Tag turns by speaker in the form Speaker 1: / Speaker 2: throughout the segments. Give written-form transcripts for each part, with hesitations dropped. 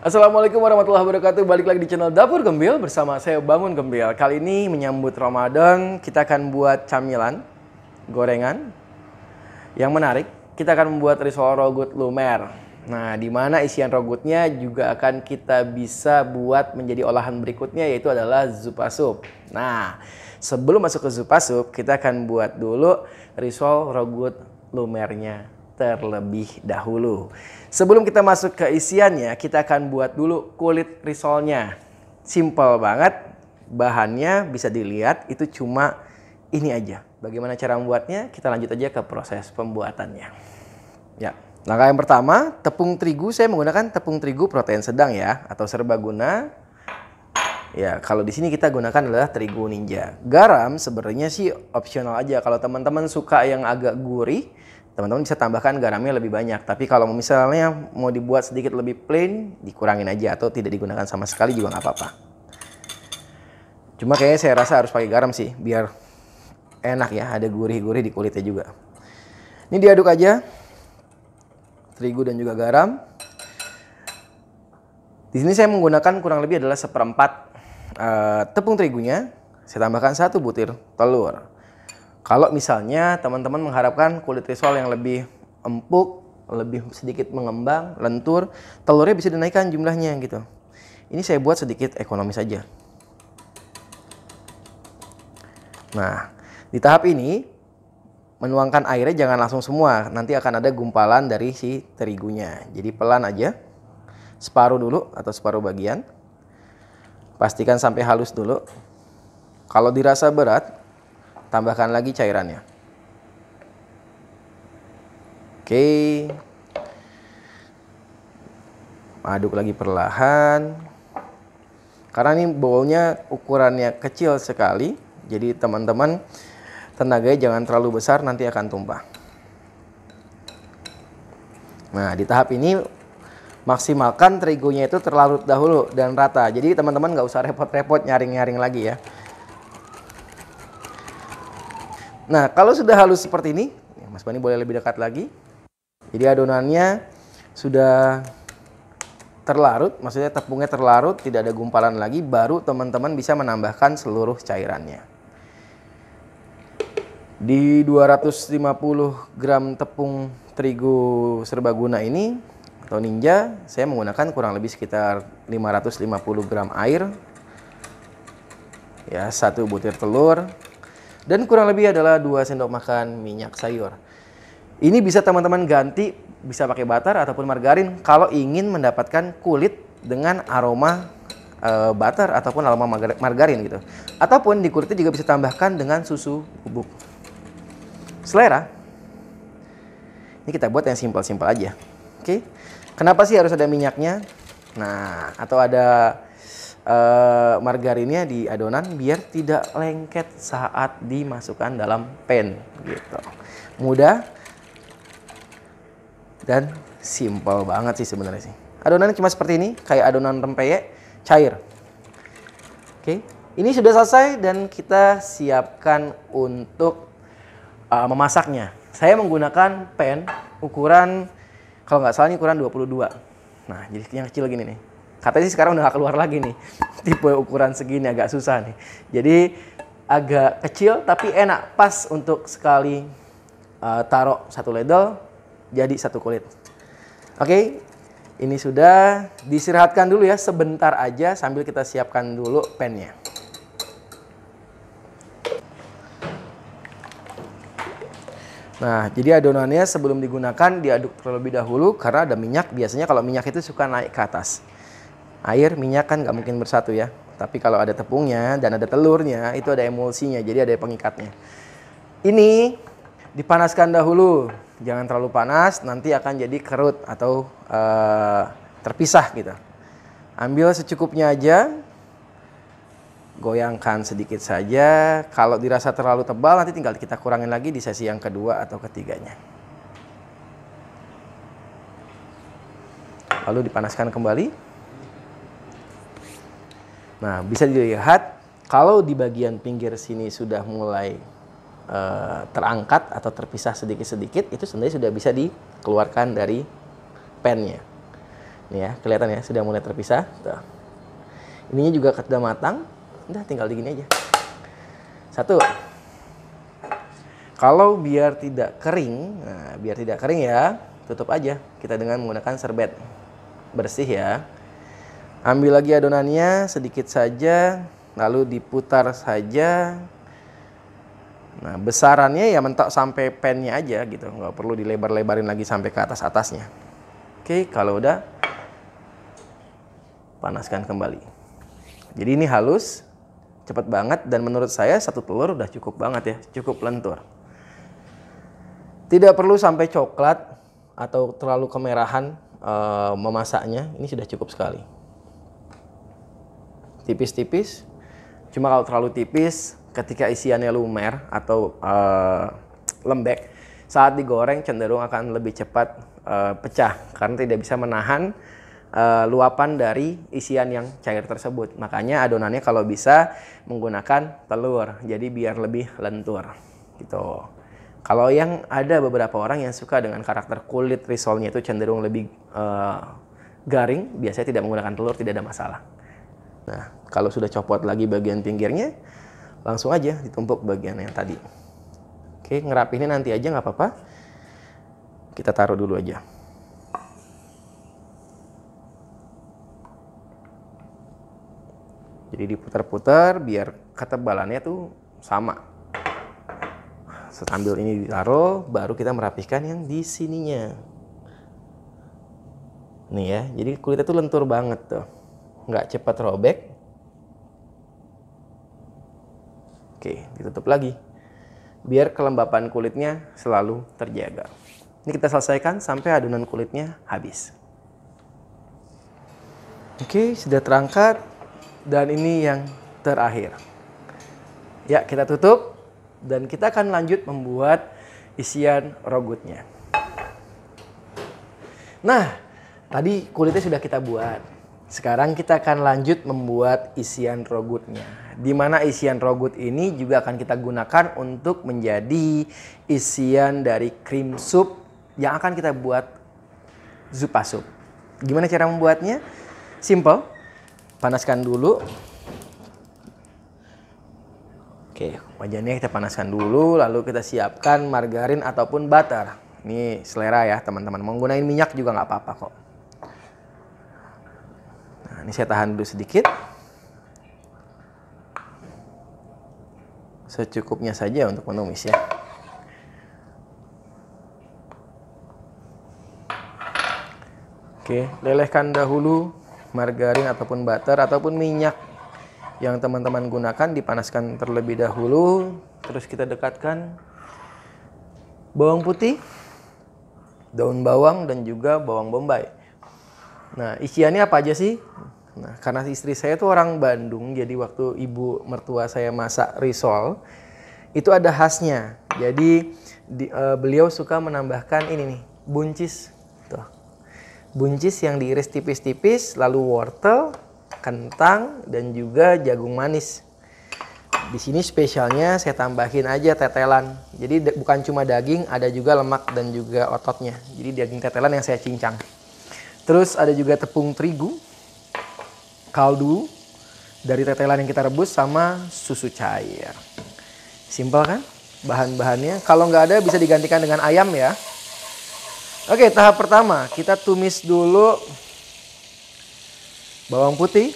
Speaker 1: Assalamualaikum warahmatullahi wabarakatuh. Balik lagi di channel Dapur Gembil bersama saya Bangun Gembil. Kali ini menyambut Ramadan, kita akan buat camilan, gorengan yang menarik. Kita akan membuat risol rogut lumer. Nah, di mana isian rogutnya juga akan kita bisa buat menjadi olahan berikutnya, yaitu adalah zupa sup. Nah, sebelum masuk ke zupa sup, kita akan buat dulu risol rogut lumernya terlebih dahulu. Sebelum kita masuk ke isiannya, kita akan buat dulu kulit risolnya. Simple banget, bahannya bisa dilihat itu cuma ini aja. Bagaimana cara membuatnya? Kita lanjut aja ke proses pembuatannya. Ya, langkah yang pertama, tepung terigu. Saya menggunakan tepung terigu protein sedang ya, atau serbaguna. Ya, kalau di sini kita gunakan adalah terigu ninja. Garam sebenarnya sih opsional aja. Kalau teman-teman suka yang agak gurih, teman-teman bisa tambahkan garamnya lebih banyak. Tapi kalau misalnya mau dibuat sedikit lebih plain, dikurangin aja atau tidak digunakan sama sekali juga nggak apa-apa. Cuma kayaknya saya rasa harus pakai garam sih, biar enak ya, ada gurih-gurih di kulitnya juga. Ini diaduk aja, terigu dan juga garam. Di sini saya menggunakan kurang lebih adalah seperempat tepung terigunya. Saya tambahkan 1 butir telur. Kalau misalnya teman-teman mengharapkan kulit risol yang lebih empuk, lebih sedikit mengembang, lentur, telurnya bisa dinaikkan jumlahnya gitu. Ini saya buat sedikit ekonomis saja. Nah, di tahap ini menuangkan airnya jangan langsung semua, nanti akan ada gumpalan dari si terigunya. Jadi pelan aja, separuh dulu atau separuh bagian. Pastikan sampai halus dulu. Kalau dirasa berat, tambahkan lagi cairannya. Oke. Aduk lagi perlahan. Karena ini bowlnya ukurannya kecil sekali, jadi teman-teman tenaganya jangan terlalu besar, nanti akan tumpah. Nah, di tahap ini maksimalkan terigunya itu terlarut dahulu dan rata. Jadi teman-teman nggak usah repot-repot nyaring-nyaring lagi ya. Nah, kalau sudah halus seperti ini, Mas Bani boleh lebih dekat lagi. Jadi adonannya sudah terlarut, maksudnya tepungnya terlarut, tidak ada gumpalan lagi, baru teman-teman bisa menambahkan seluruh cairannya. Di 250 gram tepung terigu serbaguna ini, atau ninja, saya menggunakan kurang lebih sekitar 550 gram air. Ya, 1 butir telur. Dan kurang lebih adalah 2 sendok makan minyak sayur. Ini bisa teman-teman ganti, bisa pakai butter ataupun margarin kalau ingin mendapatkan kulit dengan aroma butter ataupun aroma margarin gitu. Ataupun di kulitnya juga bisa tambahkan dengan susu bubuk. Selera. Ini kita buat yang simpel-simpel aja. Oke. Kenapa sih harus ada minyaknya? Nah, atau ada margarinnya di adonan biar tidak lengket saat dimasukkan dalam pan gitu. Mudah dan simple banget sih sebenarnya sih. Adonannya cuma seperti ini, kayak adonan rempeyek cair. Oke, ini sudah selesai dan kita siapkan untuk memasaknya. Saya menggunakan pan ukuran, kalau nggak salah ini ukuran 22. Nah, jadi yang kecil gini nih. Katanya sih sekarang udah nggak keluar lagi nih. Tipe ukuran segini agak susah nih. Jadi agak kecil tapi enak, pas untuk sekali taruh 1 ledel jadi 1 kulit. Oke, ini sudah diistirahatkan dulu ya sebentar aja sambil kita siapkan dulu pannya. Nah, jadi adonannya sebelum digunakan diaduk terlebih dahulu karena ada minyak. Biasanya kalau minyak itu suka naik ke atas. Air, minyak kan nggak mungkin bersatu ya. Tapi kalau ada tepungnya dan ada telurnya, itu ada emulsinya, jadi ada pengikatnya. Ini dipanaskan dahulu. Jangan terlalu panas, nanti akan jadi kerut atau terpisah gitu. Ambil secukupnya aja. Goyangkan sedikit saja. Kalau dirasa terlalu tebal, nanti tinggal kita kurangin lagi di sesi yang kedua atau ketiganya. Lalu dipanaskan kembali. Nah, bisa dilihat kalau di bagian pinggir sini sudah mulai terangkat atau terpisah sedikit-sedikit, itu sebenarnya sudah bisa dikeluarkan dari pannya. Nih ya, kelihatan ya, sudah mulai terpisah. Tuh. Ininya juga sudah matang. Udah tinggal digini aja. Satu. Kalau biar tidak kering, nah biar tidak kering ya, tutup aja kita dengan menggunakan serbet bersih ya. Ambil lagi adonannya sedikit saja, lalu diputar saja. Nah, besarannya ya mentok sampai pennya aja gitu, nggak perlu dilebar-lebarin lagi sampai ke atas-atasnya. Oke, kalau udah, panaskan kembali. Jadi ini halus, cepat banget, dan menurut saya satu telur udah cukup banget ya, cukup lentur. Tidak perlu sampai coklat atau terlalu kemerahan memasaknya, ini sudah cukup sekali. Tipis-tipis, cuma kalau terlalu tipis, ketika isiannya lumer atau lembek, saat digoreng cenderung akan lebih cepat pecah karena tidak bisa menahan luapan dari isian yang cair tersebut. Makanya adonannya kalau bisa menggunakan telur, jadi biar lebih lentur gitu. Kalau yang ada beberapa orang yang suka dengan karakter kulit risolnya itu cenderung lebih garing, biasanya tidak menggunakan telur, tidak ada masalah. Nah, kalau sudah copot lagi bagian pinggirnya, langsung aja ditumpuk bagian yang tadi. Oke, ngerapinnya nanti aja nggak apa-apa. Kita taruh dulu aja. Jadi diputar-putar biar ketebalannya tuh sama. Sambil ini ditaruh, baru kita merapikan yang di sininya. Nih ya, jadi kulitnya tuh lentur banget tuh. Nggak cepat robek. Oke, ditutup lagi. Biar kelembapan kulitnya selalu terjaga. Ini kita selesaikan sampai adonan kulitnya habis. Oke, sudah terangkat. Dan ini yang terakhir. Ya, kita tutup. Dan kita akan lanjut membuat isian rogutnya. Nah, tadi kulitnya sudah kita buat. Sekarang kita akan lanjut membuat isian rogutnya. Di mana isian rogut ini juga akan kita gunakan untuk menjadi isian dari krim sup yang akan kita buat zupa sup. Gimana cara membuatnya? Simple. Panaskan dulu. Oke, wajannya kita panaskan dulu, lalu kita siapkan margarin ataupun butter. Ini selera ya teman-teman. Mau gunain minyak juga nggak apa-apa kok. Nah, ini saya tahan dulu sedikit. Secukupnya saja untuk menumis ya. Oke, lelehkan dahulu margarin ataupun butter ataupun minyak yang teman-teman gunakan, dipanaskan terlebih dahulu. Terus kita dekatkan bawang putih, daun bawang, dan juga bawang bombay. Nah, isiannya apa aja sih? Nah, karena istri saya tuh orang Bandung, jadi waktu ibu mertua saya masak risol, itu ada khasnya. Jadi beliau suka menambahkan ini nih, buncis. Tuh. Buncis yang diiris tipis-tipis, lalu wortel, kentang, dan juga jagung manis. Di sini spesialnya saya tambahin aja tetelan. Jadi bukan cuma daging, ada juga lemak dan juga ototnya. Jadi daging tetelan yang saya cincang. Terus ada juga tepung terigu, kaldu dari tetelan yang kita rebus, sama susu cair. Simpel kan bahan-bahannya? Kalau nggak ada bisa digantikan dengan ayam ya. Oke, tahap pertama kita tumis dulu bawang putih.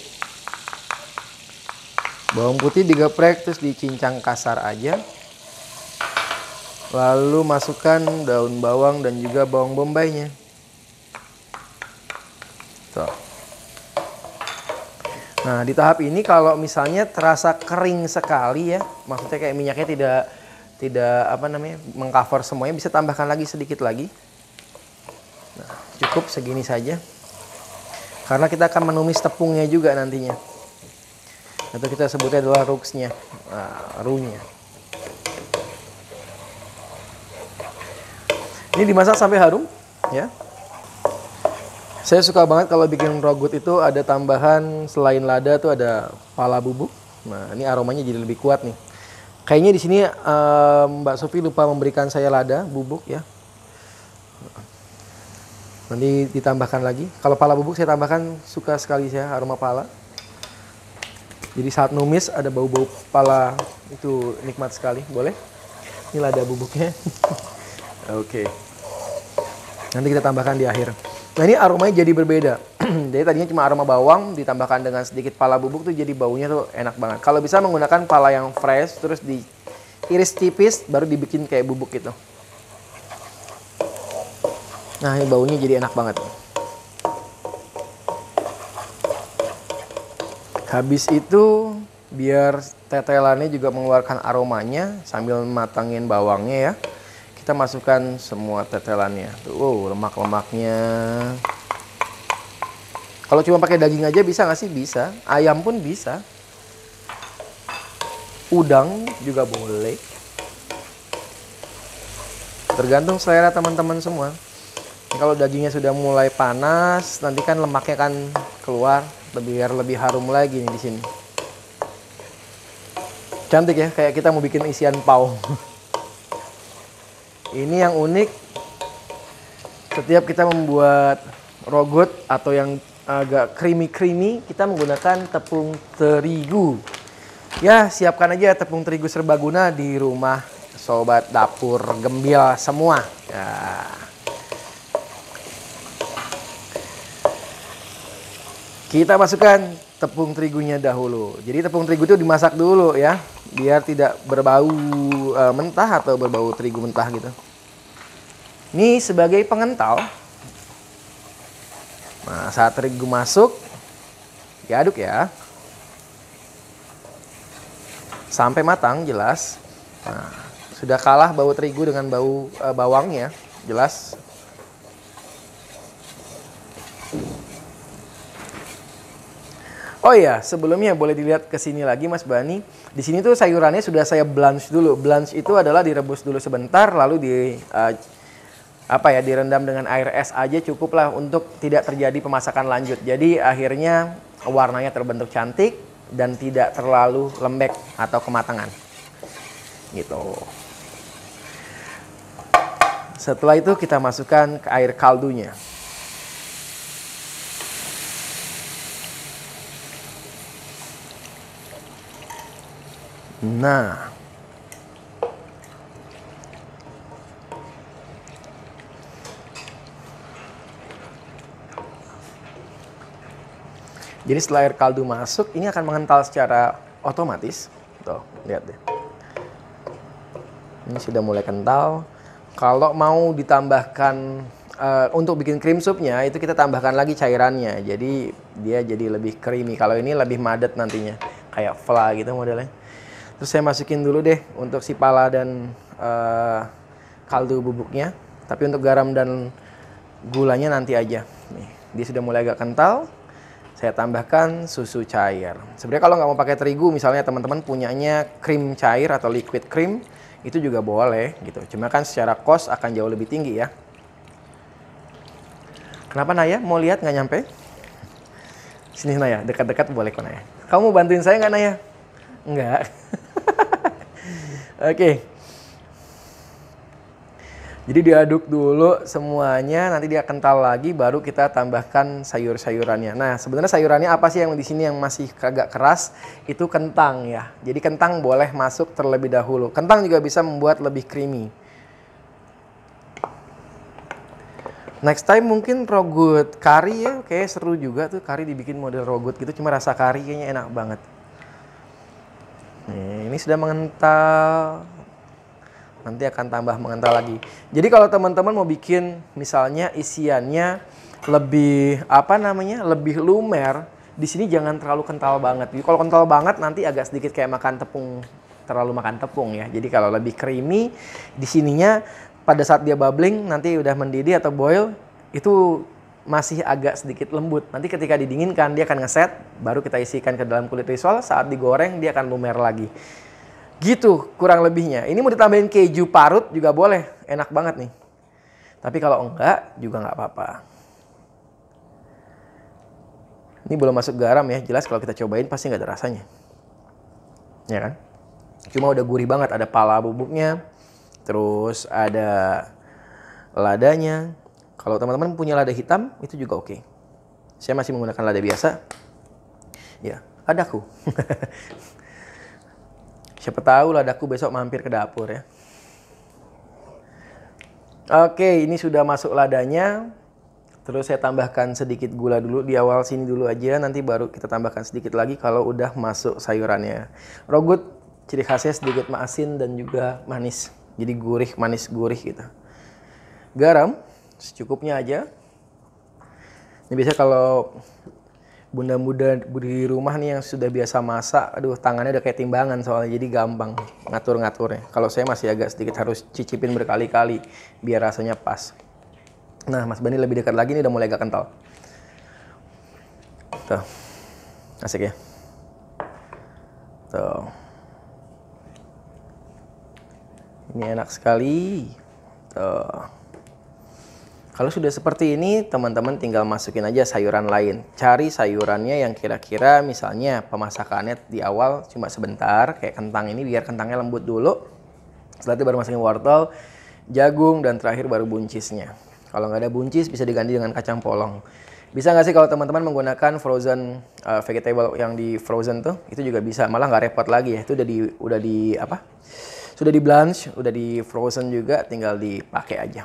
Speaker 1: Bawang putih digeprek terus dicincang kasar aja. Lalu masukkan daun bawang dan juga bawang bombaynya. Tuh. Nah, di tahap ini kalau misalnya terasa kering sekali ya, maksudnya kayak minyaknya tidak apa namanya, mengcover semuanya, bisa tambahkan lagi sedikit lagi. Nah, cukup segini saja. Karena kita akan menumis tepungnya juga nantinya. Atau kita sebutnya adalah ruxnya, runya. Ini dimasak sampai harum, ya. Saya suka banget kalau bikin rogut itu ada tambahan selain lada tuh ada pala bubuk. Nah, ini aromanya jadi lebih kuat nih. Kayaknya di sini Mbak Sofi lupa memberikan saya lada bubuk ya. Nanti ditambahkan lagi. Kalau pala bubuk saya tambahkan, suka sekali saya aroma pala. Jadi saat numis ada bau-bau pala itu nikmat sekali. Boleh? Ini lada bubuknya. Oke. Nanti kita tambahkan di akhir. Nah ini aromanya jadi berbeda. Jadi tadinya cuma aroma bawang ditambahkan dengan sedikit pala bubuk tuh jadi baunya tuh enak banget. Kalau bisa menggunakan pala yang fresh terus diiris tipis baru dibikin kayak bubuk gitu. Nah ini baunya jadi enak banget. Habis itu biar tetelannya juga mengeluarkan aromanya sambil matangin bawangnya ya. Kita masukkan semua tetelannya. Tuh, lemak-lemaknya. Kalau cuma pakai daging aja bisa nggak sih? Bisa. Ayam pun bisa. Udang juga boleh. Tergantung selera teman-teman semua. Kalau dagingnya sudah mulai panas, nanti kan lemaknya kan keluar, biar lebih harum lagi nih di sini. Cantik ya, kayak kita mau bikin isian pau. Ini yang unik, setiap kita membuat rogut atau yang agak creamy, kita menggunakan tepung terigu. Ya, siapkan aja tepung terigu serbaguna di rumah sobat dapur gembil semua. Ya. Kita masukkan tepung terigunya dahulu. Jadi tepung terigu itu dimasak dulu ya, biar tidak berbau mentah atau berbau terigu mentah gitu. Ini sebagai pengental. Nah, saat terigu masuk, diaduk ya. Sampai matang jelas. Nah, sudah kalah bau terigu dengan bau bawangnya, jelas. Oh iya, sebelumnya boleh dilihat ke sini lagi Mas Bani. Di sini tuh sayurannya sudah saya blanch dulu. Blanch itu adalah direbus dulu sebentar lalu direndam dengan air es aja cukuplah untuk tidak terjadi pemasakan lanjut. Jadi akhirnya warnanya terbentuk cantik dan tidak terlalu lembek atau kematangan. Gitu. Setelah itu kita masukkan ke air kaldunya. Nah, jadi setelah air kaldu masuk, ini akan mengental secara otomatis. Tuh, lihat deh. Ini sudah mulai kental. Kalau mau ditambahkan untuk bikin cream soupnya, itu kita tambahkan lagi cairannya. Jadi dia jadi lebih creamy. Kalau ini lebih madet nantinya, kayak fla gitu modelnya. Terus saya masukin dulu deh untuk si pala dan kaldu bubuknya. Tapi untuk garam dan gulanya nanti aja. Nih, dia sudah mulai agak kental. Saya tambahkan susu cair. Sebenarnya kalau nggak mau pakai terigu, misalnya teman-teman punyanya krim cair atau liquid cream, itu juga boleh gitu. Cuma kan secara cost akan jauh lebih tinggi ya. Kenapa Naya? Mau lihat nggak nyampe? Sini Naya, dekat-dekat boleh kok Naya. Kamu mau bantuin saya nggak Naya? Enggak. Oke. Jadi diaduk dulu semuanya, nanti dia kental lagi, baru kita tambahkan sayur-sayurannya. Nah, sebenarnya sayurannya apa sih yang di sini yang masih agak keras? Itu kentang ya. Jadi kentang boleh masuk terlebih dahulu. Kentang juga bisa membuat lebih creamy. Next time mungkin rogut kari ya, kayak seru juga tuh kari dibikin model rogut gitu, cuma rasa kari kayaknya enak banget. Nih, ini sudah mengental. Nanti akan tambah mengental lagi. Jadi kalau teman-teman mau bikin misalnya isiannya lebih lebih lumer, di sini jangan terlalu kental banget. Jadi kalau kental banget nanti agak sedikit kayak makan tepung, terlalu makan tepung ya. Jadi kalau lebih creamy di sininya pada saat dia bubbling nanti udah mendidih atau boil itu masih agak sedikit lembut. Nanti ketika didinginkan dia akan ngeset, baru kita isikan ke dalam kulit risol, saat digoreng dia akan lumer lagi. Gitu kurang lebihnya. Ini mau ditambahin keju parut juga boleh, enak banget nih. Tapi kalau enggak juga nggak apa-apa. Ini belum masuk garam ya, jelas kalau kita cobain pasti nggak ada rasanya. Ya kan? Cuma udah gurih banget, ada pala bubuknya, terus ada ladanya, Kalau teman-teman punya lada hitam, itu juga oke. Saya masih menggunakan lada biasa. Ya, ladaku. Siapa tahu ladaku besok mampir ke dapur ya. Oke, ini sudah masuk ladanya. Terus saya tambahkan sedikit gula dulu di awal sini dulu aja. Nanti baru kita tambahkan sedikit lagi kalau udah masuk sayurannya. Raw good, ciri khasnya sedikit asin dan juga manis. Jadi gurih, manis, gurih gitu. Garam, secukupnya aja. Ini biasanya kalau bunda-bunda di rumah nih yang sudah biasa masak, aduh tangannya udah kayak timbangan soalnya, jadi gampang ngatur-ngaturnya. Kalau saya masih agak sedikit harus cicipin berkali-kali biar rasanya pas. Nah, Mas Bani lebih dekat lagi nih, udah mulai agak kental. Tuh, asik ya. Tuh, ini enak sekali. Tuh. Kalau sudah seperti ini, teman-teman tinggal masukin aja sayuran lain. Cari sayurannya yang kira-kira misalnya pemasakannya di awal cuma sebentar, kayak kentang ini biar kentangnya lembut dulu. Setelah itu baru masukin wortel, jagung, dan terakhir baru buncisnya. Kalau nggak ada buncis bisa diganti dengan kacang polong. Bisa nggak sih kalau teman-teman menggunakan frozen vegetable yang di frozen tuh, itu juga bisa. Malah nggak repot lagi ya. Itu udah di apa? Sudah di blanch, udah di frozen juga, tinggal dipakai aja.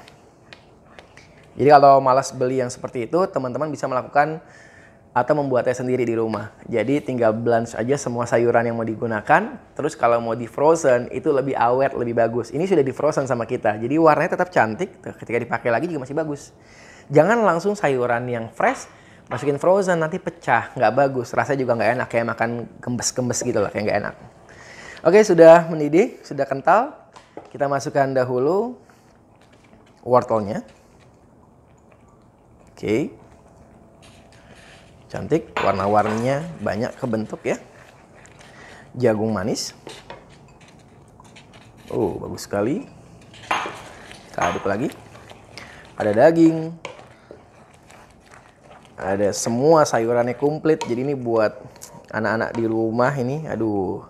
Speaker 1: Jadi kalau malas beli yang seperti itu, teman-teman bisa melakukan atau membuatnya sendiri di rumah. Jadi tinggal blanch aja semua sayuran yang mau digunakan. Terus kalau mau di frozen itu lebih awet, lebih bagus. Ini sudah di frozen sama kita. Jadi warnanya tetap cantik. Ketika dipakai lagi juga masih bagus. Jangan langsung sayuran yang fresh masukin frozen, nanti pecah, nggak bagus. Rasanya juga nggak enak, kayak makan gembes-gembes gitu lah, kayak nggak enak. Oke, sudah mendidih, sudah kental. Kita masukkan dahulu wortelnya. Oke, cantik, warna-warninya banyak kebentuk ya. Jagung manis, bagus sekali. Kita aduk lagi. Ada daging, ada semua sayurannya komplit. Jadi ini buat anak-anak di rumah ini, aduh,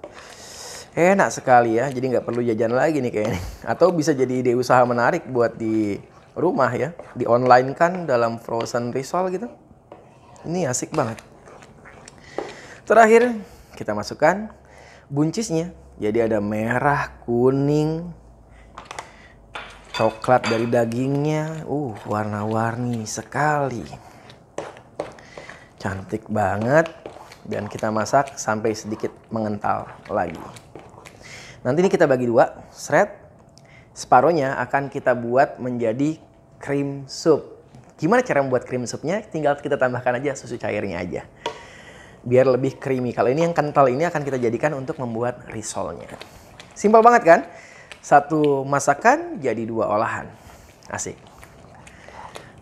Speaker 1: enak sekali ya. Jadi nggak perlu jajan lagi nih kayaknya. Atau bisa jadi ide usaha menarik buat di rumah ya, di online kan dalam frozen risol gitu. Ini asik banget. Terakhir kita masukkan buncisnya. Jadi ada merah, kuning, coklat dari dagingnya. Warna-warni sekali. Cantik banget. Dan kita masak sampai sedikit mengental lagi. Nanti ini kita bagi dua, shred. Separuhnya akan kita buat menjadi cream soup. Gimana cara membuat cream soupnya? Tinggal kita tambahkan aja susu cairnya aja. Biar lebih creamy. Kalau ini yang kental ini akan kita jadikan untuk membuat risolnya. Simpel banget kan? Satu masakan jadi dua olahan. Asik.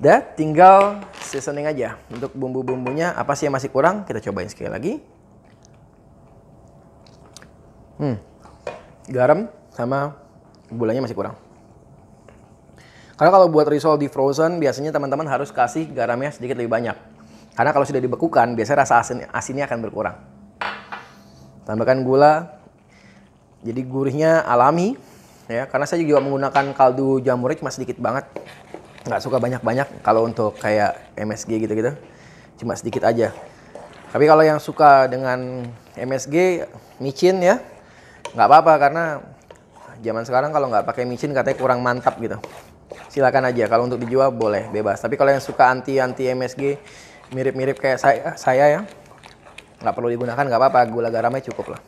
Speaker 1: Udah, tinggal seasoning aja. Untuk bumbu-bumbunya apa sih yang masih kurang? Kita cobain sekali lagi. Garam sama gulanya masih kurang. Karena kalau buat risol di frozen biasanya teman-teman harus kasih garamnya sedikit lebih banyak. Karena kalau sudah dibekukan biasanya rasa asinnya akan berkurang. Tambahkan gula. Jadi gurihnya alami ya. Karena saya juga menggunakan kaldu jamurnya cuma sedikit banget. Nggak suka banyak-banyak kalau untuk kayak MSG gitu-gitu. Cuma sedikit aja. Tapi kalau yang suka dengan MSG micin ya nggak apa-apa, karena zaman sekarang kalau nggak pakai micin katanya kurang mantap gitu. Silakan aja, kalau untuk dijual boleh, bebas. Tapi kalau yang suka anti MSG, mirip-mirip kayak saya ya, nggak perlu digunakan, nggak apa-apa, gula garamnya cukup lah.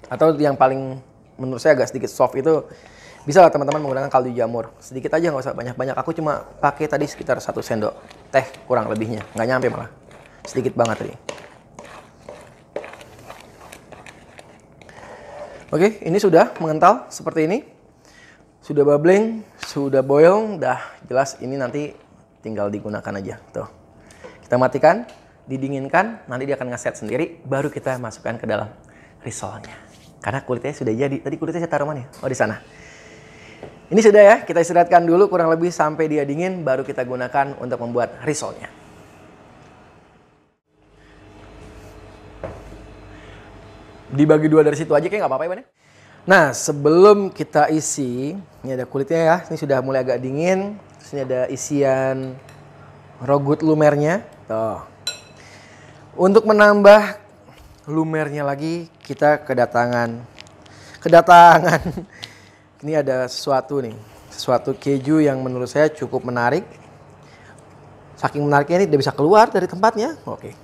Speaker 1: Atau yang paling menurut saya agak sedikit soft itu, bisa lah teman-teman menggunakan kaldu jamur. Sedikit aja, nggak usah banyak-banyak. Aku cuma pakai tadi sekitar 1 sendok teh kurang lebihnya, nggak nyampe malah. Sedikit banget tadi. Oke, ini sudah mengental seperti ini. Sudah bubbling, sudah boil, dah jelas ini nanti tinggal digunakan aja. Tuh. Kita matikan, didinginkan, nanti dia akan ngeset sendiri, baru kita masukkan ke dalam risolnya. Karena kulitnya sudah jadi. Tadi kulitnya saya taruh mana ya? Oh, di sana. Ini sudah ya, kita istirahatkan dulu kurang lebih sampai dia dingin, baru kita gunakan untuk membuat risolnya. Dibagi dua dari situ aja kayak nggak apa-apa ya, Bang. Nah, sebelum kita isi, ini ada kulitnya ya, ini sudah mulai agak dingin. Terus ini ada isian rogut lumernya. Tuh. Untuk menambah lumernya lagi, kita kedatangan. Ini ada sesuatu nih, sesuatu keju yang menurut saya cukup menarik. Saking menariknya ini tidak bisa keluar dari tempatnya. Oke.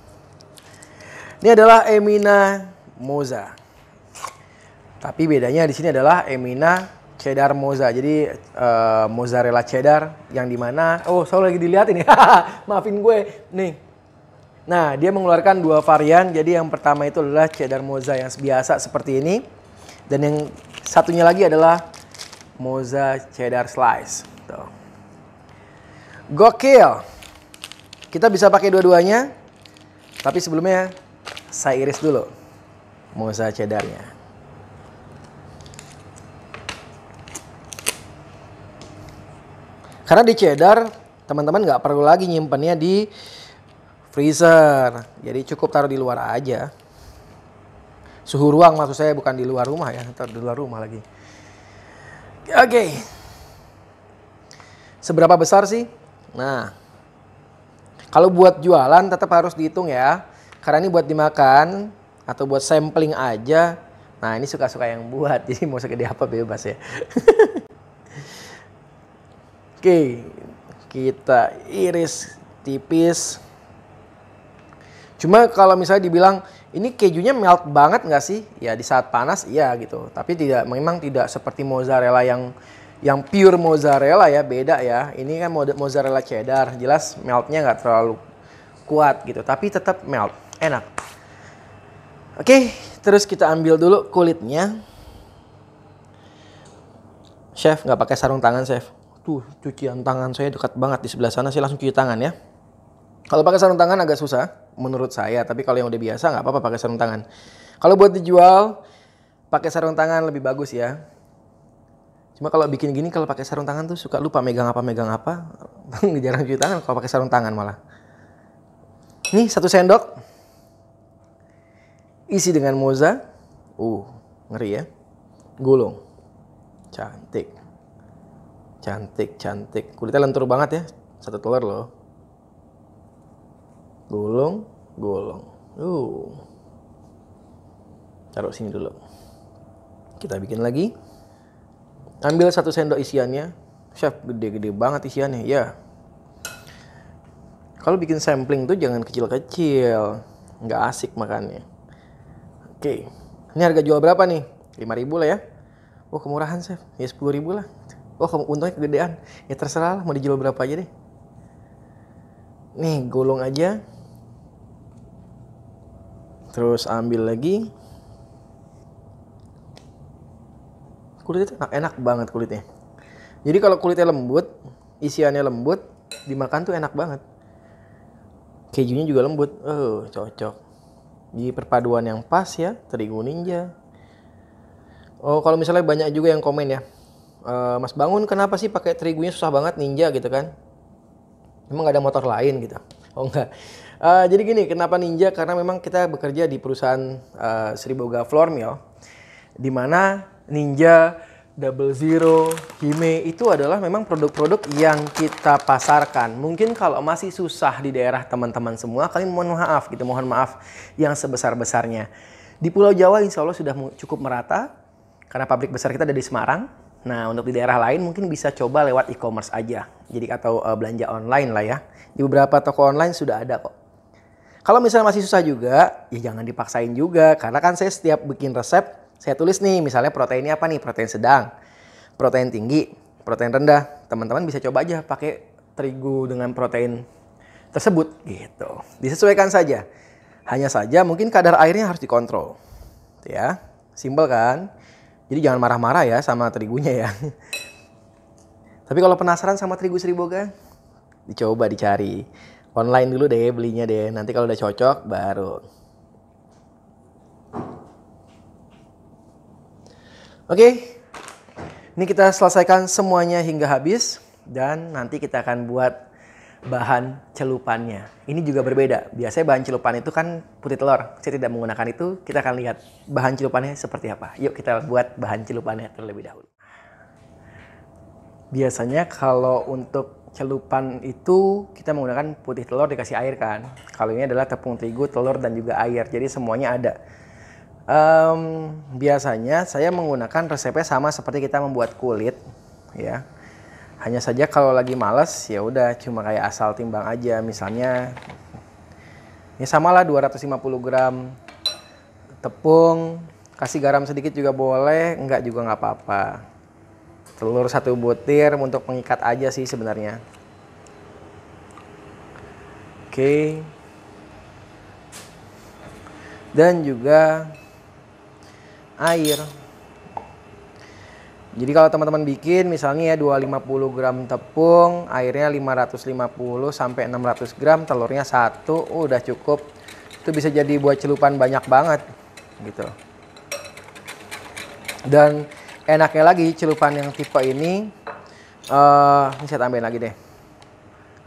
Speaker 1: Ini adalah Emina Mozza. Tapi bedanya di sini adalah Emina cheddar Mozza. Jadi mozzarella cheddar yang dimana, saya lagi dilihat ini. Maafin gue nih. Nah, dia mengeluarkan dua varian. Jadi yang pertama itu adalah cheddar Mozza yang biasa seperti ini. Dan yang satunya lagi adalah Mozza cheddar slice. Tuh. Gokil. Kita bisa pakai dua-duanya. Tapi sebelumnya saya iris dulu Mozza cheddarnya. Karena di cheddar, teman-teman nggak perlu lagi nyimpannya di freezer, jadi cukup taruh di luar aja. Suhu ruang maksud saya, bukan di luar rumah ya, taruh di luar rumah lagi. Oke. Seberapa besar sih? Nah, kalau buat jualan tetap harus dihitung ya, karena ini buat dimakan atau buat sampling aja. Nah, ini suka-suka yang buat, jadi mau segede apa bebas ya. Oke, kita iris tipis. Cuma kalau misalnya dibilang ini kejunya melt banget nggak sih? Ya di saat panas iya gitu. Tapi memang tidak seperti mozzarella yang pure mozzarella ya, beda ya. Ini kan mozzarella cheddar, jelas meltnya nggak terlalu kuat gitu. Tapi tetap melt, enak. Oke, terus kita ambil dulu kulitnya. Chef nggak pakai sarung tangan, chef. Tuh cucian tangan saya dekat banget di sebelah sana. Saya langsung cuci tangan ya. Kalau pakai sarung tangan agak susah menurut saya, tapi kalau yang udah biasa nggak apa-apa pakai sarung tangan. Kalau buat dijual pakai sarung tangan lebih bagus ya. Cuma kalau bikin gini kalau pakai sarung tangan tuh suka lupa megang apa. Jarang cuci tangan kalau pakai sarung tangan malah. Nih 1 sendok isi dengan Mozza. Ngeri ya. Gulung. Cantik. Kulitnya lentur banget ya. 1 telur loh. Gulung. Taruh sini dulu. Kita bikin lagi. Ambil 1 sendok isiannya. Chef, gede-gede banget isiannya. Ya. Kalau bikin sampling tuh jangan kecil-kecil. Nggak asik makannya. Oke. Ini harga jual berapa nih? 5.000 lah ya. Kemurahan, chef. Ya 10.000 lah. Untungnya kegedean. Ya terserah lah mau dijual berapa aja deh. Nih, gulung aja. Terus ambil lagi. Kulitnya enak banget kulitnya. Jadi kalau kulitnya lembut, isiannya lembut, dimakan tuh enak banget. Kejunya juga lembut. Cocok. Jadi perpaduan yang pas ya, terigu ninja. Kalau misalnya banyak juga yang komen ya. Mas Bangun kenapa sih pakai terigunya susah banget ninja gitu kan? Emang gak ada motor lain gitu? Enggak. Jadi gini, kenapa ninja? Karena memang kita bekerja di perusahaan Sriboga Flour Mill, di mana Ninja, Double Zero, Hime itu adalah memang produk-produk yang kita pasarkan. Mungkin kalau masih susah di daerah teman-teman semua, kalian mohon maaf yang sebesar-besarnya. Di Pulau Jawa insya Allah sudah cukup merata, karena pabrik besar kita ada di Semarang. Nah, untuk di daerah lain mungkin bisa coba lewat e-commerce aja. Jadi atau belanja online lah ya. Di beberapa toko online sudah ada kok. Kalau misalnya masih susah juga, ya jangan dipaksain juga. Karena kan saya setiap bikin resep, saya tulis nih misalnya proteinnya apa nih? Protein sedang, protein tinggi, protein rendah. Teman-teman bisa coba aja pakai terigu dengan protein tersebut gitu. Disesuaikan saja. Hanya saja mungkin kadar airnya harus dikontrol. Ya, simpel kan? Jadi jangan marah-marah ya sama terigunya ya. Tapi kalau penasaran sama terigu Sriboga, dicoba dicari. Online dulu deh belinya deh. Nanti kalau udah cocok baru. Oke. Ini kita selesaikan semuanya hingga habis. Dan nanti kita akan buat bahan celupannya. Ini juga berbeda. Biasanya bahan celupan itu kan putih telur. Saya tidak menggunakan itu. Kita akan lihat bahan celupannya seperti apa. Yuk kita buat bahan celupannya terlebih dahulu. Biasanya kalau untuk celupan itu kita menggunakan putih telur dikasih air kan. Kalau ini adalah tepung terigu, telur dan juga air. Jadi semuanya ada. Biasanya saya menggunakan resepnya sama seperti kita membuat kulit, ya. Hanya saja kalau lagi males ya udah cuma kayak asal timbang aja. Misalnya ini samalah 250 gram tepung, kasih garam sedikit juga boleh, enggak juga nggak apa-apa. Telur 1 butir untuk pengikat aja sih sebenarnya. Oke. Dan juga air. Jadi kalau teman-teman bikin misalnya ya 250 gram tepung, airnya 550 sampai 600 gram, telurnya 1, udah cukup. Itu bisa jadi buat celupan banyak banget gitu. Dan enaknya lagi celupan yang tipe ini saya tambahin lagi deh.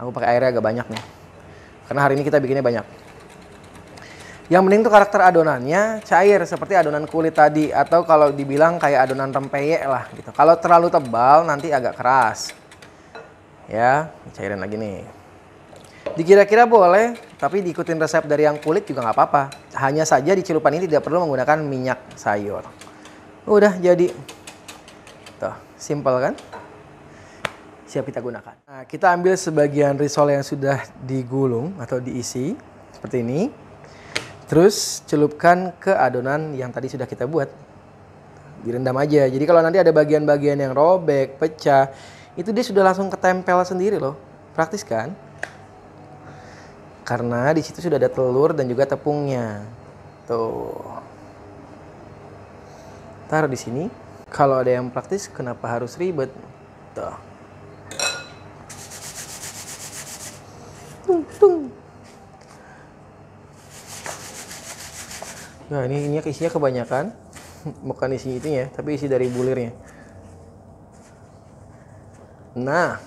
Speaker 1: Aku pakai airnya agak banyak nih. Karena hari ini kita bikinnya banyak. Yang penting tuh karakter adonannya cair seperti adonan kulit tadi, atau kalau dibilang kayak adonan rempeyek lah gitu. Kalau terlalu tebal nanti agak keras. Ya, cairin lagi nih. Dikira-kira boleh, tapi diikutin resep dari yang kulit juga nggak apa-apa. Hanya saja di celupan ini tidak perlu menggunakan minyak sayur. Udah jadi. Tuh, simple kan? Siap kita gunakan. Nah, kita ambil sebagian risol yang sudah digulung atau diisi seperti ini. Terus celupkan ke adonan yang tadi sudah kita buat. Direndam aja. Jadi kalau nanti ada bagian-bagian yang robek, pecah, itu dia sudah langsung ketempel sendiri loh. Praktis kan? Karena di situ sudah ada telur dan juga tepungnya. Tuh. Taruh di sini. Kalau ada yang praktis, kenapa harus ribet? Tuh. Tung, tung. Nah ini isinya kebanyakan, bukan isi itunya, tapi isi dari bulirnya. Nah,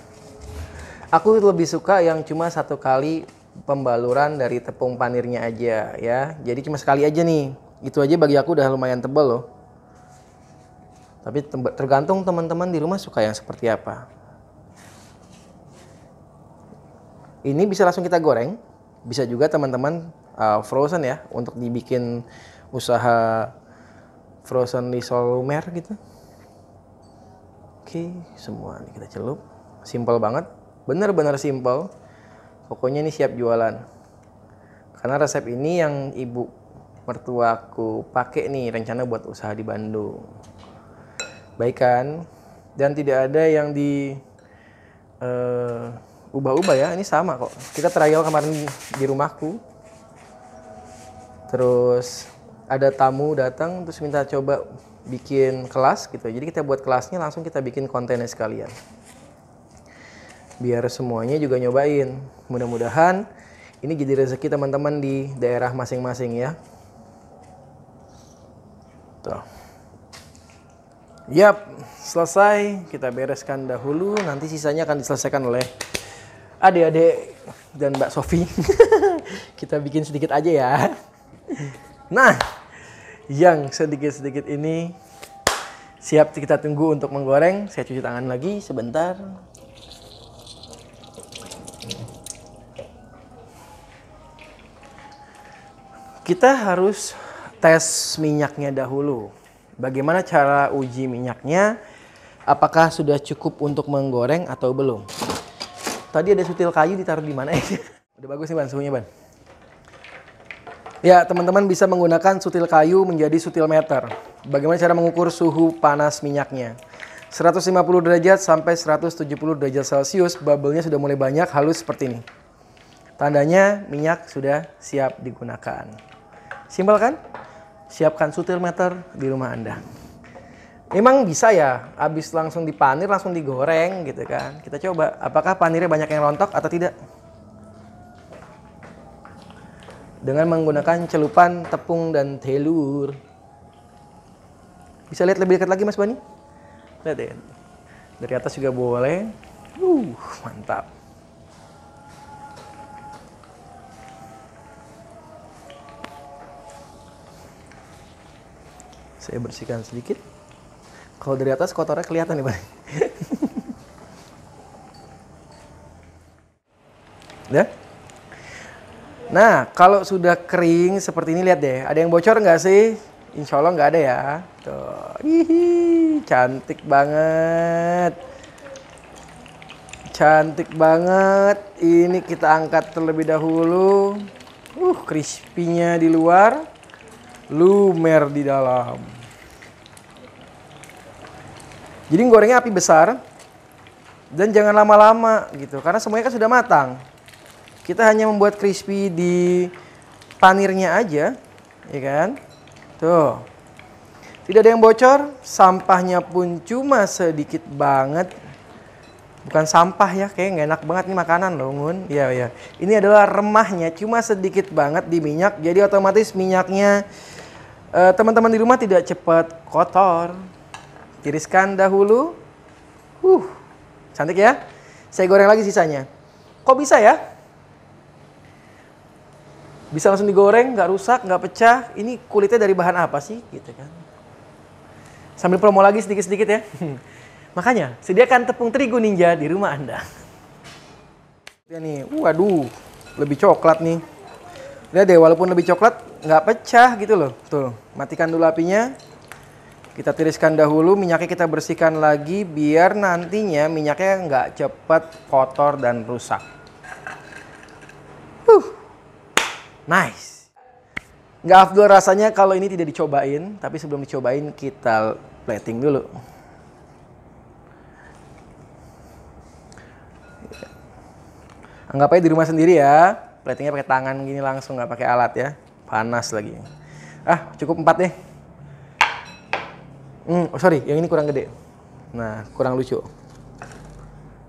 Speaker 1: aku lebih suka yang cuma 1 kali pembaluran dari tepung panirnya aja ya. Jadi cuma sekali aja nih, itu aja bagi aku udah lumayan tebal loh. Tapi tergantung teman-teman di rumah suka yang seperti apa. Ini bisa langsung kita goreng, bisa juga teman-teman frozen ya, untuk dibikin usaha frozen risol lumer gitu. Oke, semua ini kita celup. Simple banget, bener-bener simple. Pokoknya ini siap jualan. Karena resep ini yang ibu mertuaku pakai nih, rencana buat usaha di Bandung. Baik kan? Dan tidak ada yang di ubah-ubah ya, ini sama kok. Kita trial kemarin di rumahku. Terus ada tamu datang terus minta coba bikin kelas gitu. Jadi kita buat kelasnya langsung kita bikin kontennya sekalian. Biar semuanya juga nyobain. Mudah-mudahan ini jadi rezeki teman-teman di daerah masing-masing ya. Tuh. Yap, selesai. Kita bereskan dahulu. Nanti sisanya akan diselesaikan oleh adik-adik dan Mbak Sofi. Kita bikin sedikit aja ya. Nah, yang sedikit-sedikit ini siap kita tunggu untuk menggoreng. Saya cuci tangan lagi sebentar. Kita harus tes minyaknya dahulu. Bagaimana cara uji minyaknya? Apakah sudah cukup untuk menggoreng atau belum? Tadi ada sutil kayu ditaruh di mana ya? Udah bagus nih Ban, suhunya Ban. Ya, teman-teman bisa menggunakan sutil kayu menjadi sutil meter. Bagaimana cara mengukur suhu panas minyaknya? 150 derajat sampai 170 derajat Celcius, bubble-nya sudah mulai banyak, halus seperti ini. Tandanya minyak sudah siap digunakan. Simpel kan? Siapkan sutil meter di rumah Anda. Memang bisa ya, habis langsung dipanir, langsung digoreng gitu kan. Kita coba, apakah panirnya banyak yang rontok atau tidak? Dengan menggunakan celupan tepung dan telur. Bisa lihat lebih dekat lagi Mas Bani? Lihat ya. Dari atas juga boleh. Mantap. Saya bersihkan sedikit. Kalau dari atas kotornya kelihatan nih Bani. Ya. Nah, kalau sudah kering seperti ini, lihat deh. Ada yang bocor nggak sih? Insya Allah nggak ada ya. Tuh, hihi, cantik banget. Cantik banget. Ini kita angkat terlebih dahulu. Crispy-nya di luar, lumer di dalam. Jadi gorengnya api besar dan jangan lama-lama gitu, karena semuanya kan sudah matang. Kita hanya membuat crispy di panirnya aja, ya kan? Tuh. Tidak ada yang bocor, sampahnya pun cuma sedikit banget. Bukan sampah ya, kayak nggak enak banget nih makanan loh, Ngun. Iya, iya. Ini adalah remahnya, cuma sedikit banget di minyak. Jadi otomatis minyaknya teman-teman di rumah tidak cepat kotor. Tiriskan dahulu. Cantik ya. Saya goreng lagi sisanya. Kok bisa ya? Bisa langsung digoreng, nggak rusak, nggak pecah. Ini kulitnya dari bahan apa sih? Gitu kan. Sambil promo lagi sedikit-sedikit ya. Makanya, sediakan tepung terigu ninja di rumah Anda. Ya nih, waduh, lebih coklat nih. Lihat deh, walaupun lebih coklat, nggak pecah gitu loh. Tuh, matikan dulu apinya. Kita tiriskan dahulu, minyaknya kita bersihkan lagi, biar nantinya minyaknya nggak cepat kotor dan rusak. Nice. Nggak afdol rasanya kalau ini tidak dicobain, tapi sebelum dicobain kita plating dulu. Anggap aja di rumah sendiri ya, platingnya pakai tangan gini langsung, nggak pakai alat ya. Panas lagi. Cukup 4 deh. Sorry, yang ini kurang gede. Nah, kurang lucu.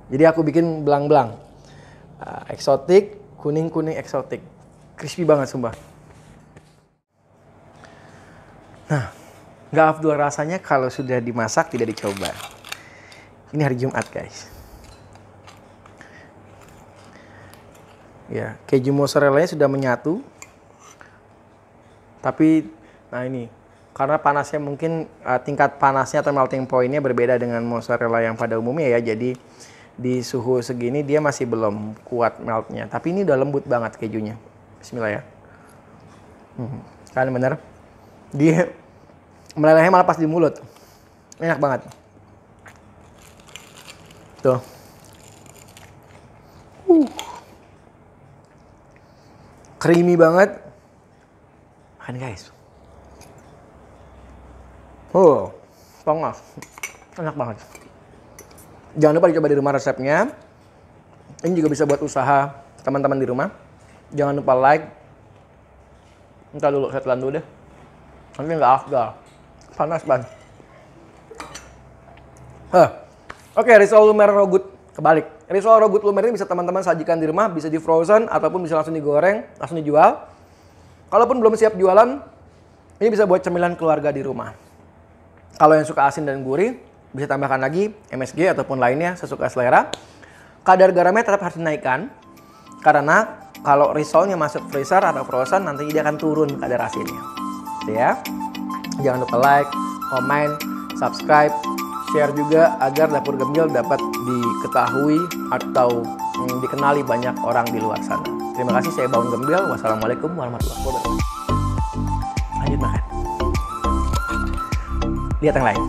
Speaker 1: Jadi aku bikin belang-belang. Eksotik, kuning-kuning eksotik. Crispy banget sumpah. Nah, nggak afdol rasanya kalau sudah dimasak tidak dicoba. Ini hari Jumat guys. Ya, keju mozzarella-nya sudah menyatu. Tapi, nah ini, karena panasnya mungkin tingkat panasnya atau melting point-nya berbeda dengan mozzarella yang pada umumnya ya. Jadi di suhu segini dia masih belum kuat meltnya. Tapi ini udah lembut banget kejunya. Bismillah ya. Kalian bener. Dia melelehnya malah pas di mulut. Enak banget. Tuh. Creamy banget. Makan guys. Panas. Enak banget. Jangan lupa dicoba di rumah resepnya. Ini juga bisa buat usaha teman-teman di rumah. Jangan lupa like. Entar dulu, saya telan dulu deh. Nanti nggak afdal. Panas banget. Oke, risol lumer rogut. Kebalik. Risol rogut lumer ini bisa teman-teman sajikan di rumah. Bisa di frozen ataupun bisa langsung digoreng. Langsung dijual. Kalaupun belum siap jualan, ini bisa buat cemilan keluarga di rumah. Kalau yang suka asin dan gurih, bisa tambahkan lagi MSG ataupun lainnya sesuka selera. Kadar garamnya tetap harus dinaikkan. Karena kalau risolnya masuk freezer atau frozen, nanti dia akan turun kadar asinnya. Ya. Jangan lupa like, comment, subscribe, share juga agar Dapur Gembil dapat diketahui atau dikenali banyak orang di luar sana. Terima kasih, saya Baun Gembil. Wassalamualaikum warahmatullahi wabarakatuh. Lanjut makan. Lihat yang lain.